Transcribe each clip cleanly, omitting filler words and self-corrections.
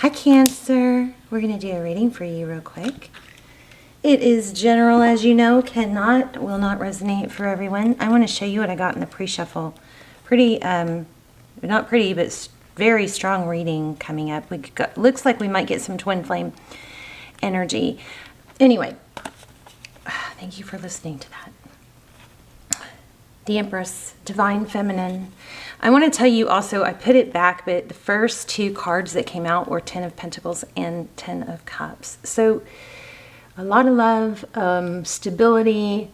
Hi Cancer, we're going to do a reading for you real quick. It is general, as you know, will not resonate for everyone. I want to show you what I got in the pre-shuffle. Pretty, not pretty, but very strong reading coming up. Looks like we might get some twin flame energy. Anyway, thank you for listening to that. The Empress, Divine Feminine. I want to tell you also, I put it back, but the first two cards that came out were 10 of Pentacles and 10 of Cups. So a lot of love, stability,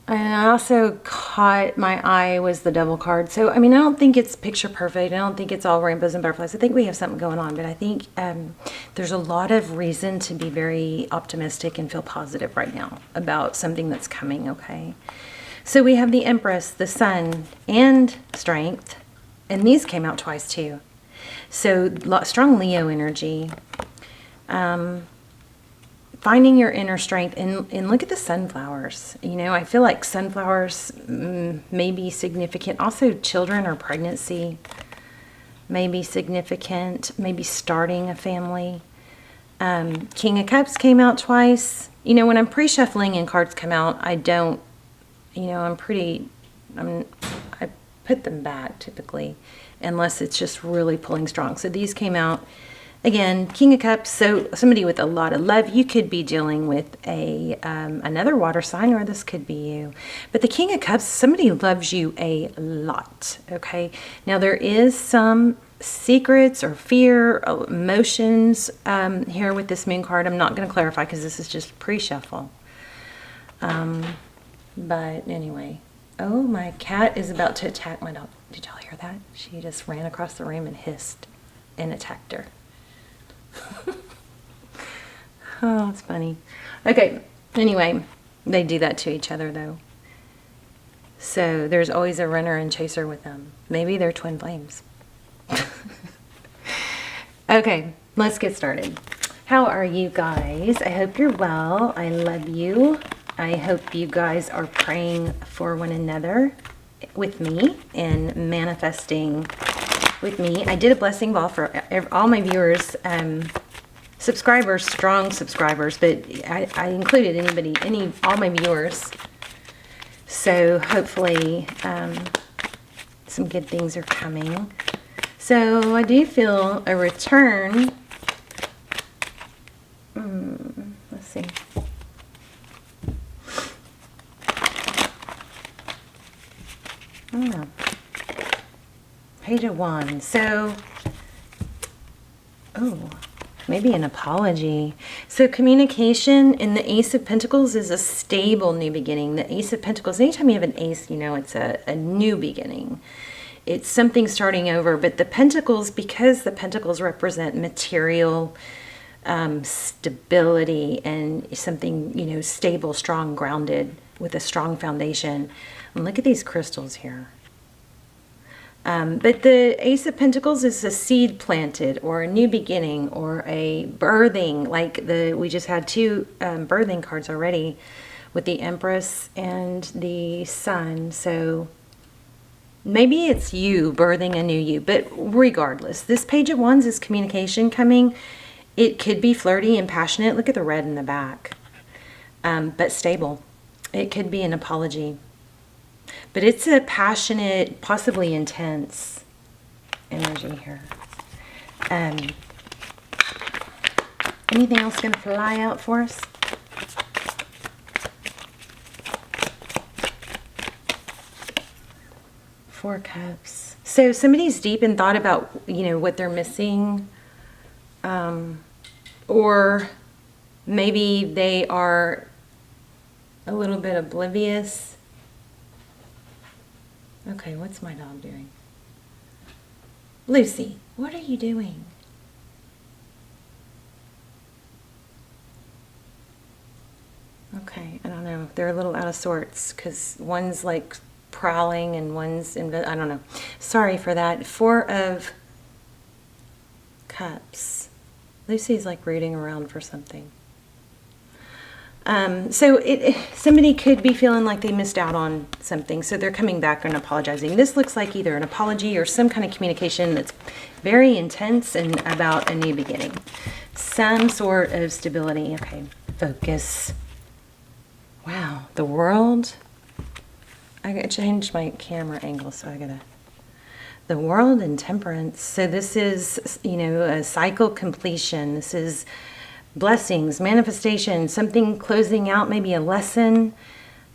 and I also caught my eye was the Devil card. So, I mean, I don't think it's picture perfect. I don't think it's all rainbows and butterflies. I think we have something going on, but I think there's a lot of reason to be very optimistic and feel positive right now about something that's coming, okay? So we have the Empress, the Sun, and Strength, and these came out twice too. So strong Leo energy, finding your inner strength, and look at the sunflowers. You know, I feel like sunflowers may be significant. Also, children or pregnancy may be significant. Maybe starting a family. King of Cups came out twice. You know, when I'm pre-shuffling and cards come out, I don't. You know, I put them back typically, unless it's just really pulling strong. So these came out, again, King of Cups, so somebody with a lot of love. You could be dealing with another water sign, or this could be you. But the King of Cups, somebody loves you a lot, okay? Now, there is some secrets or fear, emotions here with this Moon card. I'm not going to clarify because this is just pre-shuffle. But anyway, oh, my cat is about to attack my dog. Did y'all hear that? She just ran across the room and hissed and attacked her. Oh, it's funny. Okay, anyway, they do that to each other, though. So there's always a runner and chaser with them. Maybe they're twin flames. Okay, let's get started. How are you guys? I hope you're well. I love you. I hope you guys are praying for one another with me and manifesting with me. I did a blessing ball for all my viewers, subscribers, strong subscribers, but I included all my viewers. So hopefully some good things are coming. So I do feel a return. Let's see. Oh, Page of Wands. So, maybe an apology. So communication in the Ace of Pentacles is a stable new beginning. The Ace of Pentacles, anytime you have an ace, you know it's a new beginning. It's something starting over. But the Pentacles, because the Pentacles represent material stability and something, you know, stable, strong, grounded with a strong foundation. And look at these crystals here. But the Ace of Pentacles is a seed planted, or a new beginning, or a birthing. Like we just had two birthing cards already with the Empress and the Sun. So maybe it's you birthing a new you. But regardless, this Page of Wands is communication coming. It could be flirty and passionate. Look at the red in the back. But stable. It could be an apology. But it's a passionate, possibly intense energy here. Anything else going to fly out for us? Four Cups. So somebody's deep in thought about, you know, what they're missing. Or maybe they are a little bit oblivious. Okay, what's my dog doing? Lucy, what are you doing? Okay, I don't know. They're a little out of sorts because one's like prowling and one's I don't know. Sorry for that. Four of Cups. Lucy's like rooting around for something. So somebody could be feeling like they missed out on something, so they're coming back and apologizing. This looks like either an apology or some kind of communication that's Very intense and about a new beginning. Some sort of stability. Okay, focus. Wow, the world. I gotta change my camera angle, so I gotta. The world and temperance. So this is, you know, a cycle completion. This is blessings, manifestation, something closing out, maybe a lesson.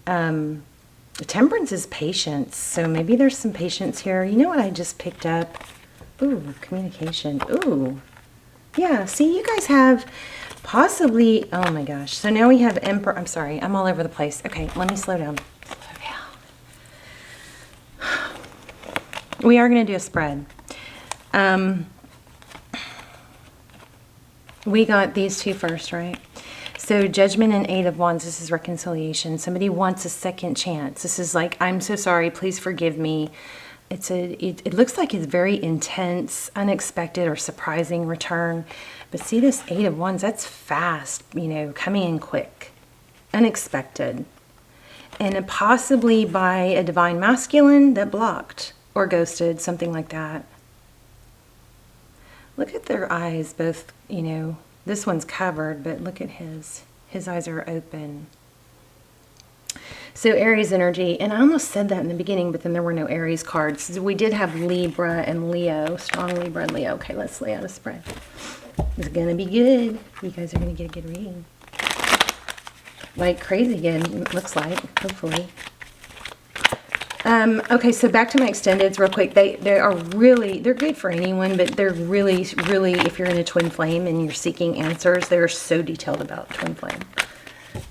Temperance is patience. So maybe there's some patience here. You know what I just picked up? Ooh, communication. Ooh. Yeah, see, you guys have possibly, oh my gosh. So now we have Emperor. I'm sorry, I'm all over the place. Okay, let me slow down. We are going to do a spread. We got these two first, right? So Judgment and Eight of Wands, this is reconciliation. Somebody wants a second chance. This is like, I'm so sorry, please forgive me. It looks like it's very intense, unexpected, or surprising return. But see this Eight of Wands, that's fast, you know, coming in quick, unexpected. And possibly by a divine masculine that blocked or ghosted, something like that. Look at their eyes, both, you know, this one's covered, but look at his. His eyes are open. So Aries energy, and I almost said that in the beginning, but then there were no Aries cards. So we did have Libra and Leo, strong Libra and Leo. Okay, let's lay out a spread. It's going to be good. You guys are going to get a good reading. Like crazy good, it looks like, hopefully. Okay, so back to my extendeds real quick. They are really, they're good for anyone, but they're really, if you're in a twin flame and you're seeking answers, they're so detailed about twin flame.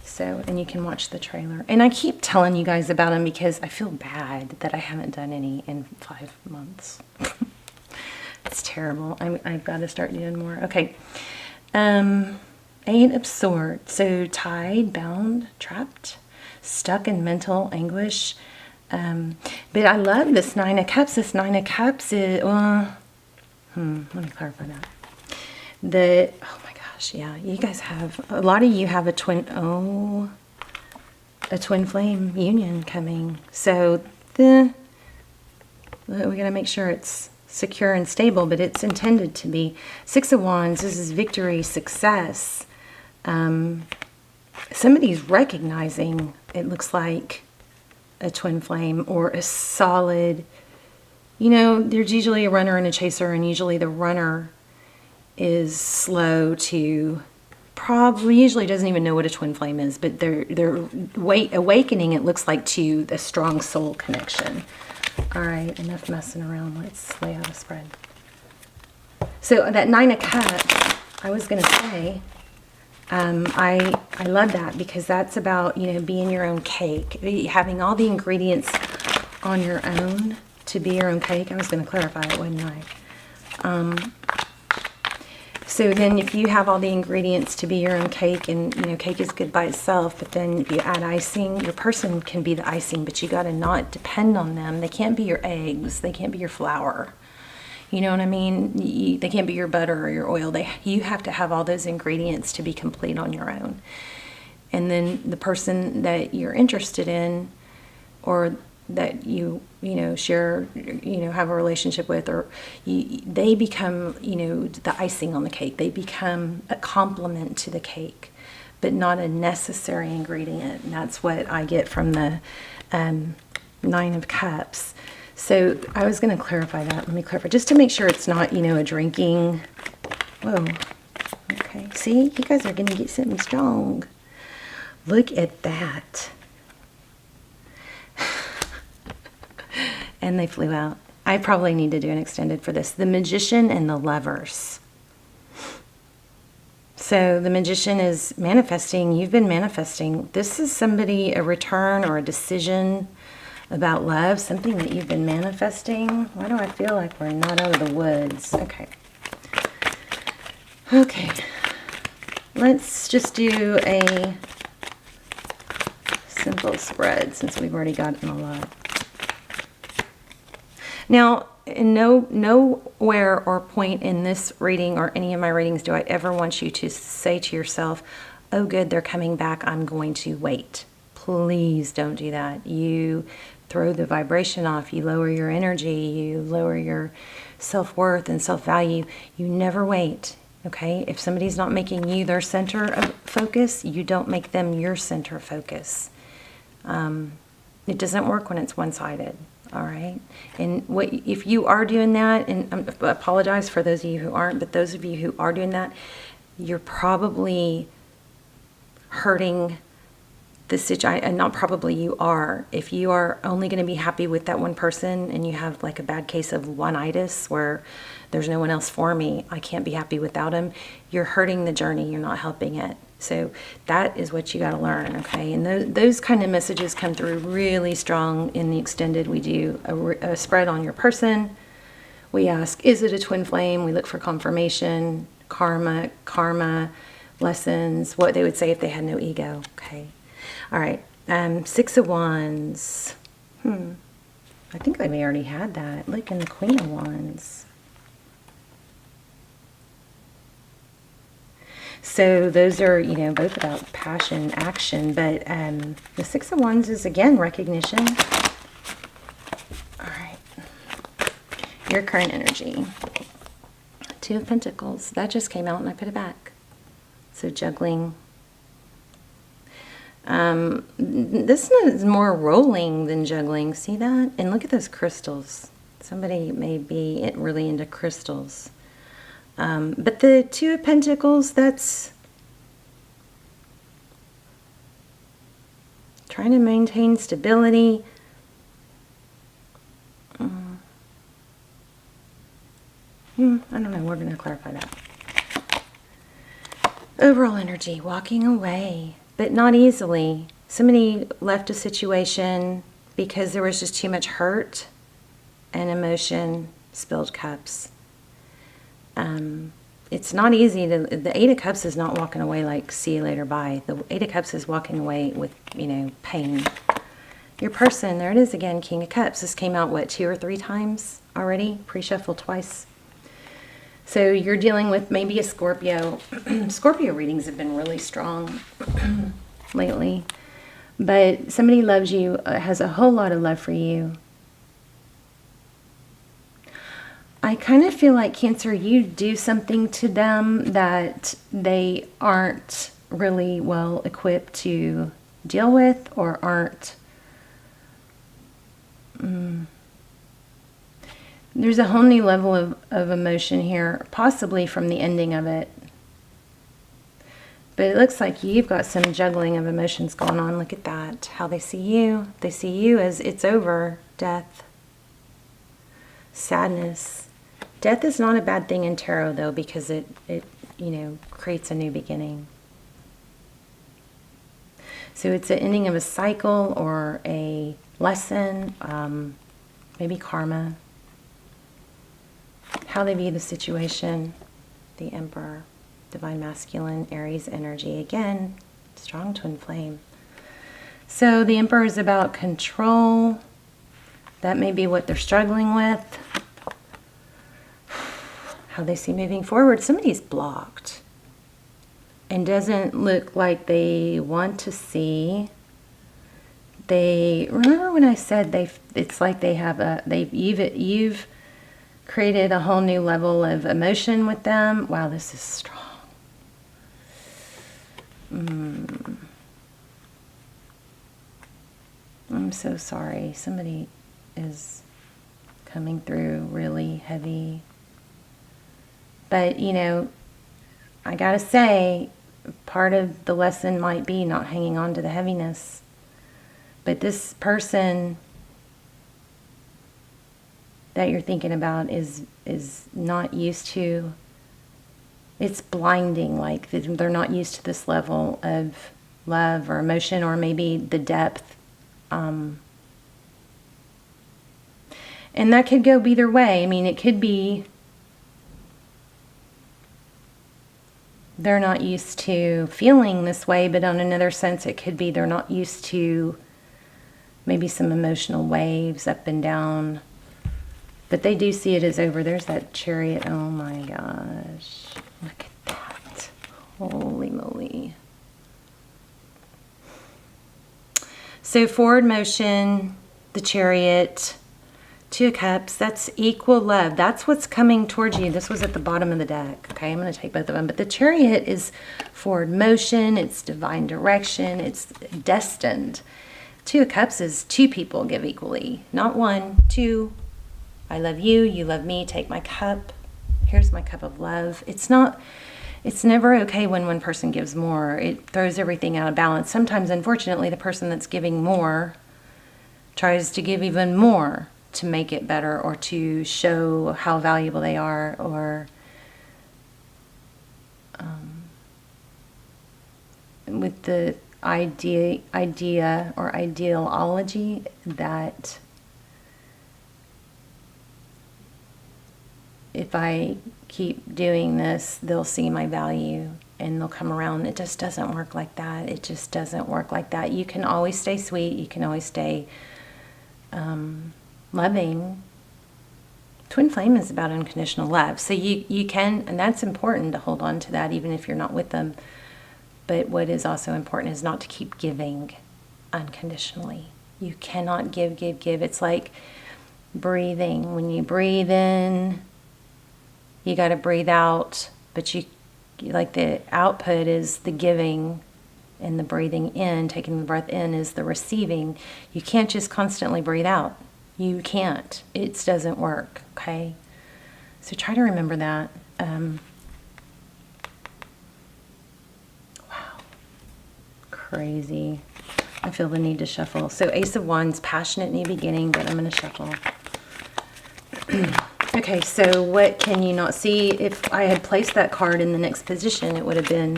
So, and you can watch the trailer. And I keep telling you guys about them because I feel bad that I haven't done any in 5 months. It's terrible. I've got to start doing more. Okay. Eight of Swords. So tied, bound, trapped, stuck in mental anguish. But I love this Nine of Cups. This Nine of Cups is, let me clarify that. Oh my gosh, yeah, you guys have, a lot of you have a twin flame union coming. So we gotta make sure it's secure and stable, but it's intended to be. Six of Wands, this is victory, success. Somebody's recognizing, it looks like, a twin flame or a solid, you know, there's usually a runner and a chaser, and usually the runner is slow to, probably usually doesn't even know what a twin flame is, but they're awakening, it looks like, to the strong soul connection. All right, enough messing around. Let's lay out a spread. So that Nine of Cups, I was going to say, I love that because that's about, you know, being your own cake, having all the ingredients on your own to be your own cake. I was going to clarify it, wasn't I? So then if you have all the ingredients to be your own cake, and, you know, cake is good by itself, but then if you add icing, your person can be the icing, but you got to not depend on them. They can't be your eggs. They can't be your flour. You know what I mean? They can't be your butter or your oil. You have to have all those ingredients to be complete on your own. And then the person that you're interested in, or that you know, share, you know, have a relationship with, or they become, you know, the icing on the cake. They become a complement to the cake, but not a necessary ingredient. And that's what I get from the Nine of Cups. So I was going to clarify that. Let me clarify, just to make sure it's not, you know, a drinking. Whoa. Okay. See, you guys are going to get something strong. Look at that. And they flew out. I probably need to do an extended for this. The Magician and the Lovers. So the Magician is manifesting. You've been manifesting. This is somebody, a return or a decision about love, something that you've been manifesting. Why do I feel like we're not out of the woods? Okay. Okay. Let's just do a simple spread since we've already gotten a lot. Now, in nowhere or point in this reading or any of my readings do I ever want you to say to yourself, oh good, they're coming back, I'm going to wait. please don't do that. You throw the vibration off, you lower your energy, you lower your self-worth and self-value. You never wait, okay? If somebody's not making you their center of focus, you don't make them your center of focus. It doesn't work when it's one-sided, all right? And if you are doing that, and I apologize for those of you who aren't, but those of you who are doing that, you're probably hurting the situation, and not probably, you are. If you are only going to be happy with that one person and you have like a bad case of one-itis where there's no one else for me, I can't be happy without him, you're hurting the journey, you're not helping it. So that is what you got to learn, okay? And those kind of messages come through really strong in the extended. We do a spread on your person. We ask, is it a twin flame? We look for confirmation, karma, lessons, what they would say if they had no ego, okay? All right, Six of Wands. I think I may already had that. Look, in the Queen of Wands. So those are, you know, both about passion, action, but the Six of Wands is, again, recognition. All right. Your current energy. Two of Pentacles. That just came out and I put it back. So juggling. This is more rolling than juggling. See that? And look at those crystals. Somebody may be really into crystals. But the Two of Pentacles, that's trying to maintain stability. I don't know. We're going to clarify that. Overall energy, walking away, but not easily. Somebody left a situation because there was just too much hurt and emotion, spilled cups. It's not easy to, the Eight of Cups is not walking away like, see you later, bye. The Eight of Cups is walking away with, you know, pain. Your person, there it is again, King of Cups. This came out, what, 2 or 3 times already? Pre-shuffle twice. So you're dealing with maybe a Scorpio. Scorpio readings have been really strong lately. But somebody loves you, has a whole lot of love for you. I kind of feel like, Cancer, you do something to them that they aren't really well equipped to deal with, or aren't. There's a whole new level of emotion here, possibly from the ending of it. But it looks like you've got some juggling of emotions going on. Look at that, how they see you. They see you as it's over, death, sadness. Death is not a bad thing in tarot, though, because it you know, creates a new beginning. So it's an ending of a cycle or a lesson, maybe karma. How they view the situation. The Emperor, Divine Masculine, Aries energy. Again, strong twin flame. So the Emperor is about control. That may be what they're struggling with. How they see moving forward. Somebody's blocked and doesn't look like they want to see. They, remember when I said it's like they have you've created a whole new level of emotion with them. Wow, this is strong. I'm so sorry. Somebody is coming through really heavy. But, you know, I gotta say, part of the lesson might be not hanging on to the heaviness. But this person that you're thinking about is not used to, it's blinding, like they're not used to this level of love or emotion, or maybe the depth. And that could go either way. I mean, it could be they're not used to feeling this way, but on another sense, it could be they're not used to maybe some emotional waves up and down. But they do see it as over. There's that Chariot. Oh my gosh. Look at that. Holy moly. So forward motion, the Chariot, Two of Cups, that's equal love. That's what's coming towards you. This was at the bottom of the deck. Okay, I'm going to take both of them. But the Chariot is forward motion. It's divine direction. It's destined. Two of Cups is two people give equally. Not one, two. I love you. You love me. Take my cup. Here's my cup of love. It's never okay when one person gives more. It throws everything out of balance. Sometimes, unfortunately, the person that's giving more tries to give even more to make it better or to show how valuable they are, or with the idea or ideology that if I keep doing this, they'll see my value and they'll come around. It just doesn't work like that. It just doesn't work like that. You can always stay sweet. You can always stay loving. Twin flame is about unconditional love. So you can, and that's important to hold on to that even if you're not with them. But what is also important is not to keep giving unconditionally. You cannot give. It's like breathing. When you breathe in, you got to breathe out, but you like the output is the giving, and the breathing in, taking the breath in, is the receiving. You can't just constantly breathe out. You can't. It doesn't work, okay? So try to remember that. Wow. Crazy. I feel the need to shuffle. So Ace of Wands, passionate new beginning, but I'm going to shuffle. Okay, so what can you not see? If I had placed that card in the next position, it would have been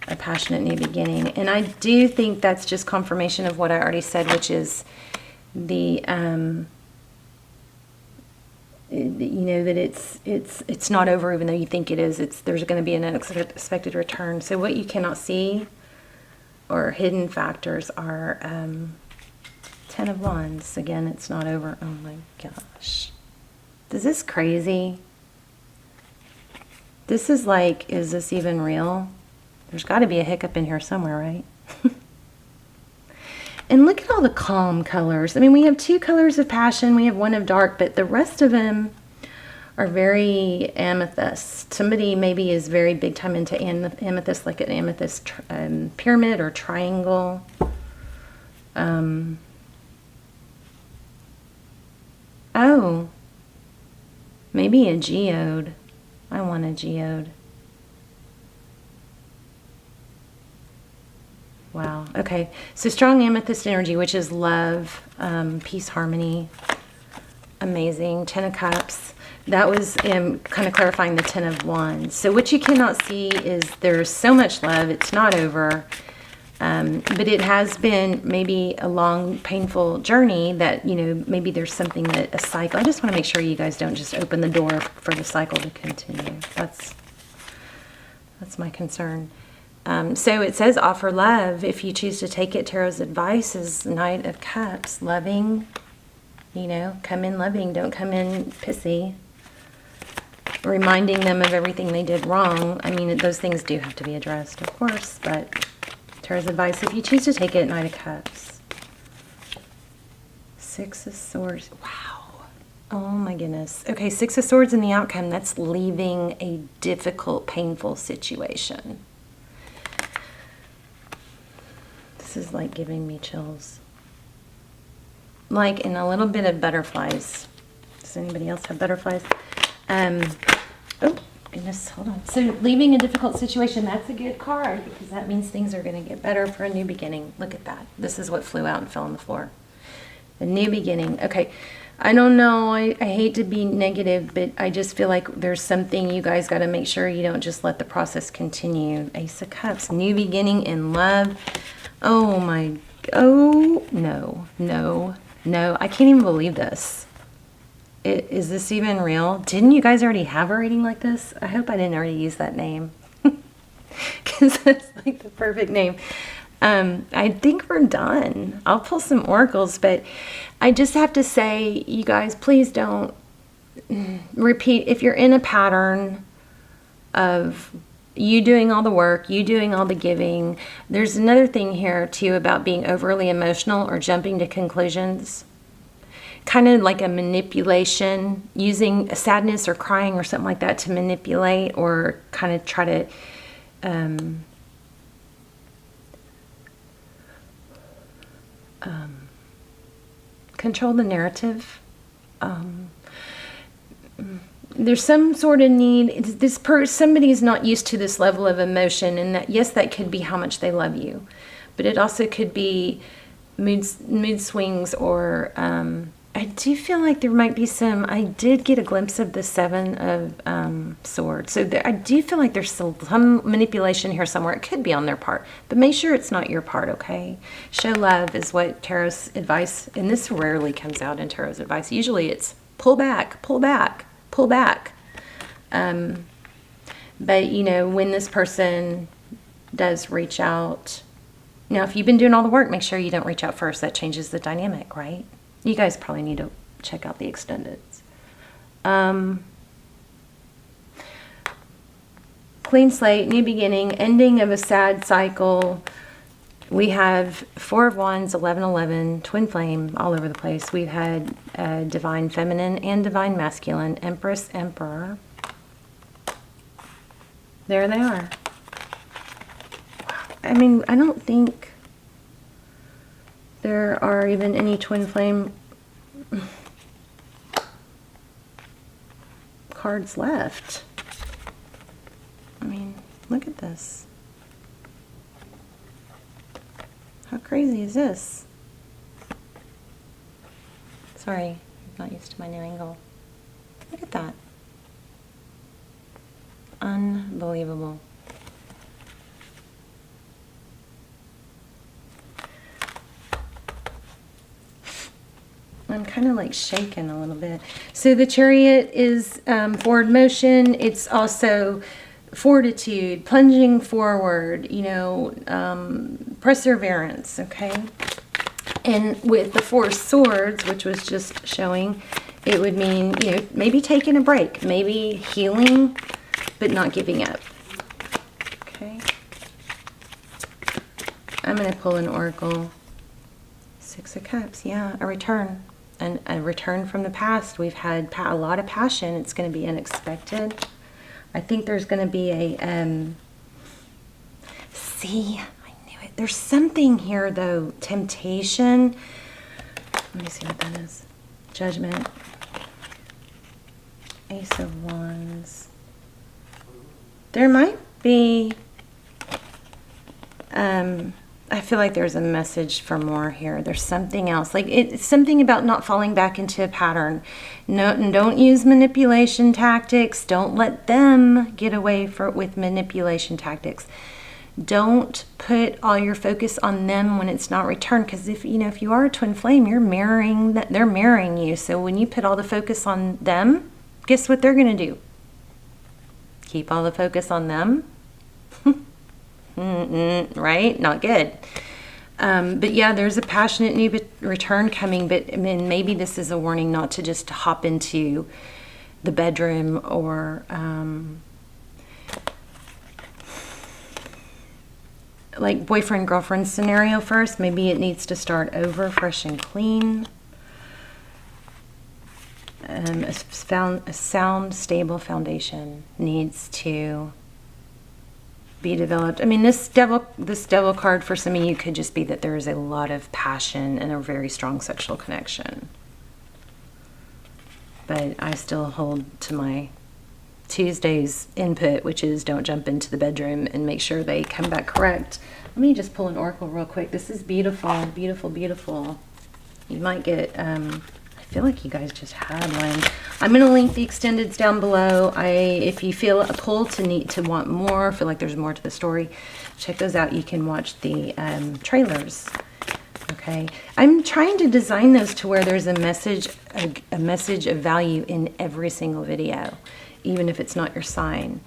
a passionate new beginning. And I do think that's just confirmation of what I already said, which is the you know, that it's not over even though you think it is. There's going to be an unexpected return. So what you cannot see or hidden factors are Ten of Wands. Again, it's not over. Oh my gosh. Is this crazy? This is like, is this even real? There's got to be a hiccup in here somewhere, right? And look at all the calm colors. I mean, we have two colors of passion. We have one of dark, but the rest of them are very amethyst. Somebody maybe is very big time into amethyst, like an amethyst pyramid or triangle. Oh. Maybe a geode. I want a geode. Wow. Okay. So strong amethyst energy, which is love, peace, harmony. Amazing. Ten of Cups. That was kind of clarifying the Ten of Wands. So what you cannot see is there's so much love. It's not over. But it has been maybe a long, painful journey that, you know, maybe there's something that a cycle. I just want to make sure you guys don't just open the door for the cycle to continue. That's my concern. So it says offer love. If you choose to take it, Tarot's advice is Knight of Cups. Loving, you know, come in loving. Don't come in pissy. Reminding them of everything they did wrong. I mean, those things do have to be addressed, of course, but Tarot's advice, if you choose to take it, Knight of Cups. Six of Swords. Wow. Oh my goodness. Okay, Six of Swords in the outcome. That's leaving a difficult, painful situation. This is like giving me chills. Like, and a little bit of butterflies. Does anybody else have butterflies? Oh. Goodness, hold on. So leaving a difficult situation, that's a good card because that means things are going to get better for a new beginning. Look at that. This is what flew out and fell on the floor. A new beginning. Okay. I don't know. I hate to be negative, but I just feel like there's something you guys got to make sure you don't just let the process continue. Ace of Cups. New beginning in love. Oh my. Oh, no. No. No. I can't even believe this. Is this even real? Didn't you guys already have a reading like this? I hope I didn't already use that name. Because that's like the perfect name. I think we're done. I'll pull some oracles, but I just have to say, you guys, please don't repeat. If you're in a pattern of, You doing all the work, you doing all the giving. There's another thing here too about being overly emotional or jumping to conclusions. Kind of like a manipulation, using sadness or crying or something like that to manipulate or kind of try to control the narrative. There's some sort of need. Somebody's not used to this level of emotion, and that, yes, that could be how much they love you, but it also could be mood swings, or I do feel like there might be some. I did get a glimpse of the Seven of Swords, so I do feel like there's some manipulation here somewhere. It could be on their part, but make sure it's not your part. Okay, show love is what Tarot's advice, and this rarely comes out in Tarot's advice. Usually, it's pull back, pull back. Pull back. But you know, when this person does reach out, now if you've been doing all the work, make sure you don't reach out first. That changes the dynamic, right? You guys probably need to check out the extendeds. Clean slate, new beginning, ending of a sad cycle. We have Four of Wands, 1111, Twin Flame, all over the place. We've had Divine Feminine and Divine Masculine, Empress, Emperor. There they are. I mean, I don't think there are even any Twin Flame cards left. I mean, look at this. How crazy is this? Sorry, I'm not used to my new angle. Look at that. Unbelievable. I'm kind of like shaking a little bit. So the Chariot is forward motion. It's also fortitude, plunging forward, you know, perseverance, okay? And with the Four Swords, which was just showing, it would mean, you know, maybe taking a break, maybe healing, but not giving up, okay? I'm going to pull an Oracle. Six of Cups, yeah, a return. And a return from the past. We've had a lot of passion. It's going to be unexpected. I think there's going to be a, see, I knew it. There's something here, though. Temptation. Let me see what that is. Judgment. Ace of Wands. There might be, I feel like there's a message for more here. There's something else. Like it's something about not falling back into a pattern. No, don't use manipulation tactics. Don't let them get away with manipulation tactics. Don't put all your focus on them when it's not returned. Because if you are a twin flame, you're mirroring that. They're mirroring you. So when you put all the focus on them, guess what they're going to do? Keep all the focus on them. Right? Not good. But yeah, there's a passionate new return coming, but I mean, maybe this is a warning not to just hop into the bedroom or like boyfriend girlfriend scenario first. Maybe it needs to start over, fresh and clean. A sound, stable foundation needs to be developed. I mean, this devil card for some of you could just be that there is a lot of passion and a very strong sexual connection. But I still hold to my Tuesday's input, which is don't jump into the bedroom and make sure they come back correct. Let me just pull an oracle real quick. This is beautiful, beautiful, beautiful. You might get, I feel like you guys just had one. I'm going to link the extendeds down below. If you feel a pull to want more, feel like there's more to the story, check those out. You can watch the trailers. Okay, I'm trying to design those to where there's a message of value in every single video, even if it's not your sign.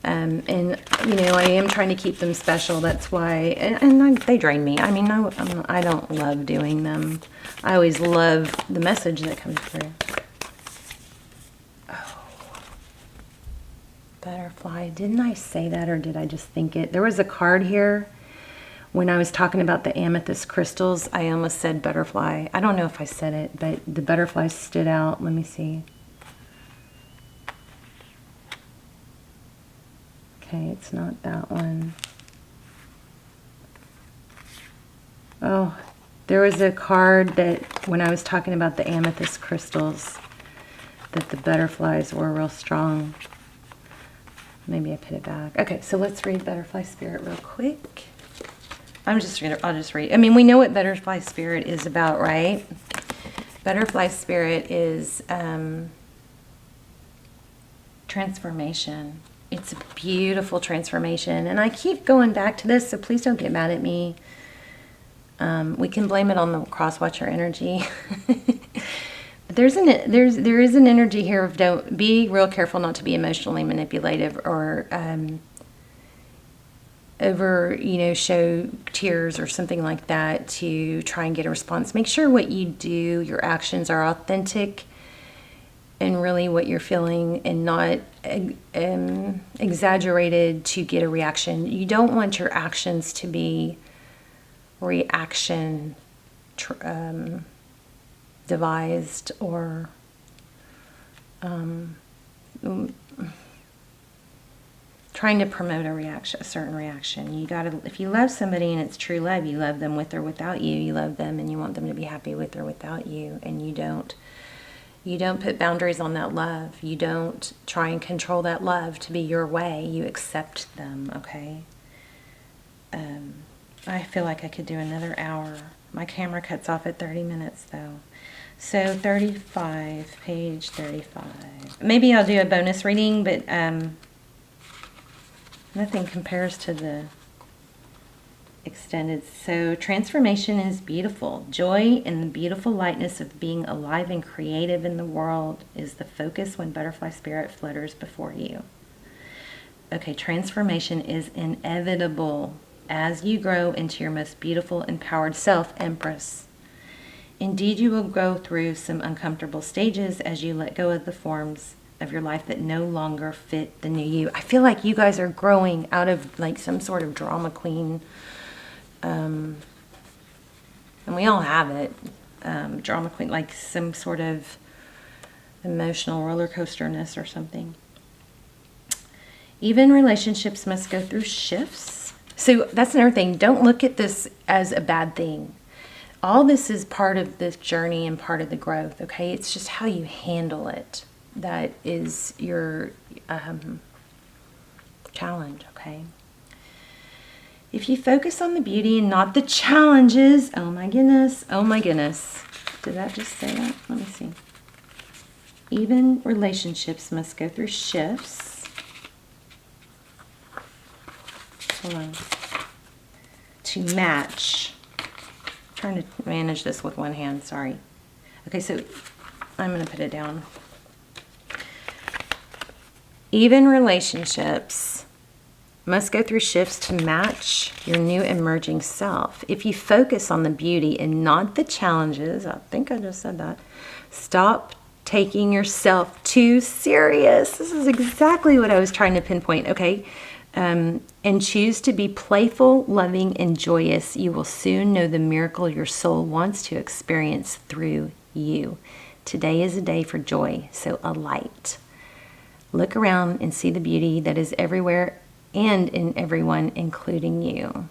And I am trying to keep them special. That's why, and they drain me. I mean, I don't love doing them. I always love the message that comes through. Oh, Butterfly. Didn't I say that, or did I just think it? There was a card here when I was talking about the amethyst crystals. I almost said butterfly. I don't know if I said it, but the butterfly stood out. Let me see. Okay, it's not that one. Oh, there was a card that when I was talking about the amethyst crystals, that the butterflies were real strong. Maybe I put it back. Okay, so let's read Butterfly Spirit real quick. I'll just read. I mean, we know what Butterfly Spirit is about, right? Butterfly Spirit is transformation. It's a beautiful transformation. And I keep going back to this, so please don't get mad at me. We can blame it on the cross-watcher energy. But there is an energy here of don't be real careful not to be emotionally manipulative or over, show tears or something like that to try and get a response. Make sure what you do, your actions are authentic and really what you're feeling, and not exaggerated to get a reaction. You don't want your actions to be reaction devised or trying to promote a certain reaction. You gotta, if you love somebody and it's true love, you love them with or without you. You love them and you want them to be happy with or without you, and you don't put boundaries on that love. You don't try and control that love to be your way. You accept them, okay? I feel like I could do another hour. My camera cuts off at 30 minutes though. So 35, page 35. Maybe I'll do a bonus reading, but nothing compares to the extended. So transformation is beautiful. Joy and the beautiful lightness of being alive and creative in the world is the focus when Butterfly Spirit flutters before you. Okay, transformation is inevitable as you grow into your most beautiful, empowered self, Empress. Indeed, you will go through some uncomfortable stages as you let go of the forms of your life that no longer fit the new you. I feel like you guys are growing out of like some sort of drama queen, and we all have it, drama queen, like some sort of emotional roller coasterness or something. Even relationships must go through shifts. So that's another thing. Don't look at this as a bad thing. All this is part of this journey and part of the growth, okay? It's just how you handle it that is your challenge, okay? If you focus on the beauty and not the challenges, oh my goodness, did that just say that? Let me see. Even relationships must go through shifts. Hold on. To match. I'm trying to manage this with one hand, sorry. Okay, so I'm going to put it down. Even relationships must go through shifts to match your new emerging self. If you focus on the beauty and not the challenges, I think I just said that, stop taking yourself too serious. This is exactly what I was trying to pinpoint, okay? And choose to be playful, loving, and joyous. You will soon know the miracle your soul wants to experience through you. Today is a day for joy, so alight. Look around and see the beauty that is everywhere and in everyone, including you.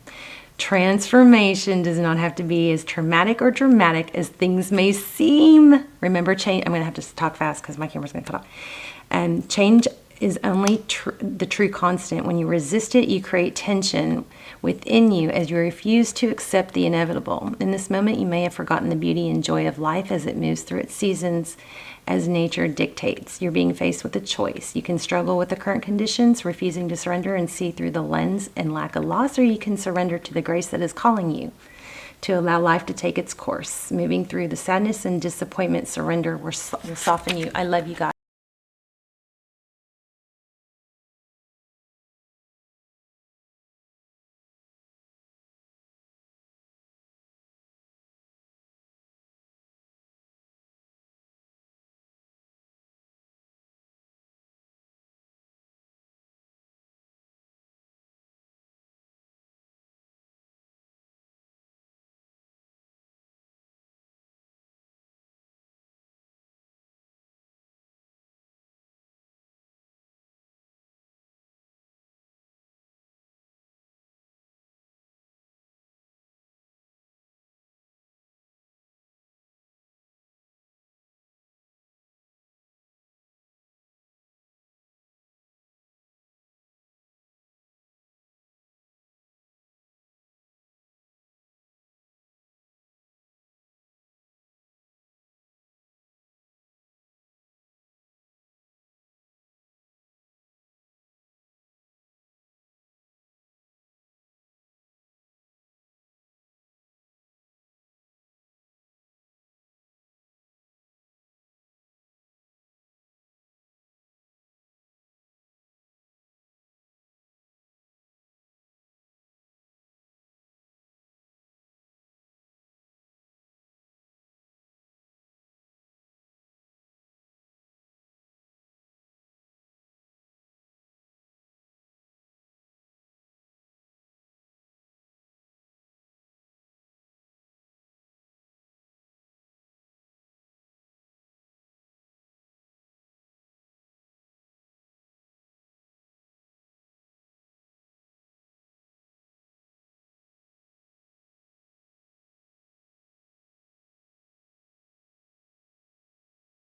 Transformation does not have to be as traumatic or dramatic as things may seem. Remember, change. I'm going to have to talk fast because my camera's going to cut off. Change is only the true constant. When you resist it, you create tension within you as you refuse to accept the inevitable. In this moment, you may have forgotten the beauty and joy of life as it moves through its seasons as nature dictates. You're being faced with a choice. You can struggle with the current conditions, refusing to surrender and see through the lens and lack of loss, or you can surrender to the grace that is calling you to allow life to take its course. Moving through the sadness and disappointment, surrender will soften you. I love you guys.